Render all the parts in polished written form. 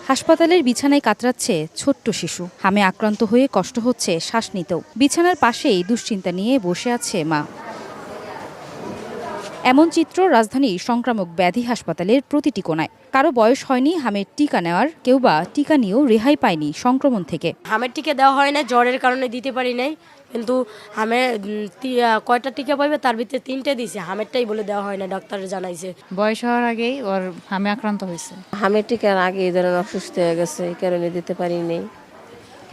হাসপাতালের বিছানায় কাতরাচ্ছে ছোট্ট শিশু। হামে আক্রান্ত হয়ে কষ্ট হচ্ছে শ্বাস নিতেও। বিছানার পাশেই দুশ্চিন্তা নিয়ে বসে আছে মা। এমন চিত্র রাজধানীর সংক্রামক ব্যাধি হাসপাতালের প্রতিটি কোণায়। কারো বয়স হয়নি হামের টিকা নেওয়ার, কেউ বা টিকা নিয়েও রেহাই পায়নি সংক্রমণ থেকে। হামের টিকা দেওয়া হয় না, জ্বরের কারণে দিতে পারি নাই, কিন্তু হামে কয়টা টিকা পাইবে তার ভিতরে 3টে দিয়েছে, হামেরটাই বলে দেওয়া হয় না, ডাক্তার জানাইছে। বয়স হওয়ার আগেই ওর হামে আক্রান্ত হয়েছে। হামের টিকার আগে এই ধরনের অসুস্থ হয়ে গেছে, এই কারণে দিতে পারিনি,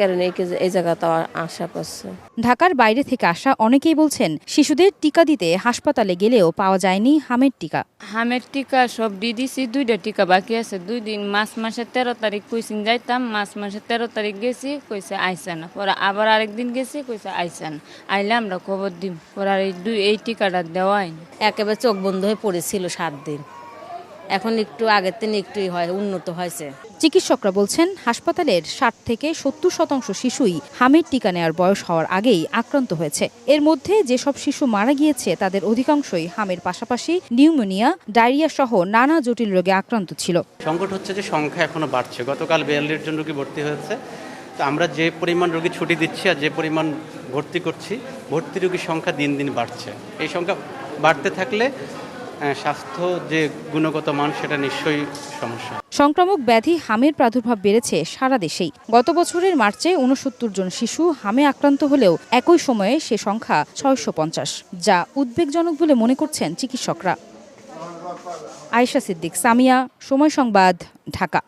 কারণ এই জায়গাতে আশা করছে। ঢাকার বাইরে থেকে আসা অনেকেই বলছেন শিশুদের টিকা দিতে হাসপাতালে গেলেও পাওয়া যায়নি হামের টিকা। হামের টিকা সব দিয়ে দিছি, 2টা টিকা বাকি আছে। 2 দিন মার্চ মাসের 13 তারিখ কইছিন যাইতাম, মার্চ মাসের 13 তারিখ গেছি, কইছে আইসা না। পরে আবার আরেকদিন গেছি, কইছে আইসা না। আইলে আমরা খবর দিম। পরে আর এই টিকাটা দেওয়া হয়নি। একেবারে চোখ বন্ধ হয়ে পড়েছিল 7 দিন। এখন একটু আগের থেকে একটুই হয়, উন্নত হয়েছে। চিকিৎসকরা বলছেন হাসপাতালের 60 থেকে 70% শিশুই হামের টিকা নেওয়ার বয়স হওয়ার আগেই আক্রান্ত হয়েছে। এর মধ্যে যেসব শিশু মারা গিয়েছে তাদের অধিকাংশই হামের পাশাপাশি নিউমোনিয়া, ডায়রিয়া সহ নানা জটিল রোগে আক্রান্ত ছিল। সংকট হচ্ছে যে সংখ্যা এখনো বাড়ছে। গতকাল 42 জন রোগী ভর্তি হয়েছে। তো আমরা যে পরিমাণ রোগী ছুটি দিচ্ছি আর যে পরিমাণ ভর্তি করছি, ভর্তি রোগীর সংখ্যা দিন দিন বাড়ছে। এই সংখ্যা বাড়তে থাকলে স্বাস্থ্য যে গুণগত মান সেটা নিশ্চয়ই সমস্যা। সংক্রামক ব্যাধি হামের প্রাদুর্ভাব বেড়েছে সারা দেশেই। গত বছরের মার্চে 69 জন শিশু হামে আক্রান্ত হলেও একই সময়ে সে সংখ্যা 650, যা উদ্বেগজনক বলে মনে করছেন চিকিৎসকরা। আয়েশা সিদ্দিক, সামিয়া, সময় সংবাদ, ঢাকা।